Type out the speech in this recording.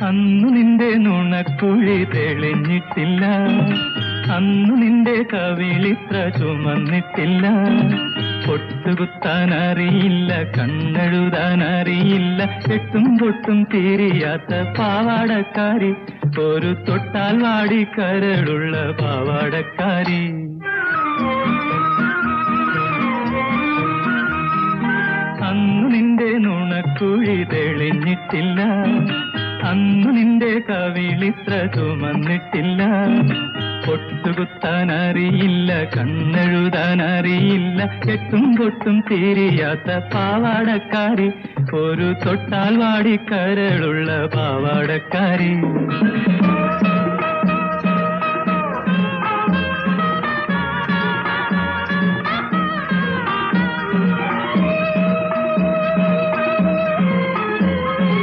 അന്നു നിന്റെ നുണക്കുഴി തെളിഞ്ഞിട്ടില്ല, അന്നു നിന്റെ കവിളിത്ര ചുമന്നിട്ടില്ല. പൊട്ടുകുത്താൻ അറിയില്ല, കണ്ണെഴുതാൻ അറിയില്ല, കെട്ടും പൊട്ടും തിരിയാത്ത പാവാടക്കാരി, ഒരു തൊട്ടാൽ വാടി കരളുള്ള പാവാടക്കാരി. അന്നു നിന്റെ നുണക്കുഴി തെളിഞ്ഞിട്ടില്ല, അന്നു നിന്റെ കവിളിത്ര ചുമന്നിട്ടില്ല. പൊട്ടുകുത്താൻ അറിയില്ല, കണ്ണെഴുതാൻ അറിയില്ല, കെട്ടും പൊട്ടും തിരിയാത്ത പാവാടക്കാരി, ഒരു തൊട്ടാൽ വാടി കരളുള്ള പാവാടക്കാരി.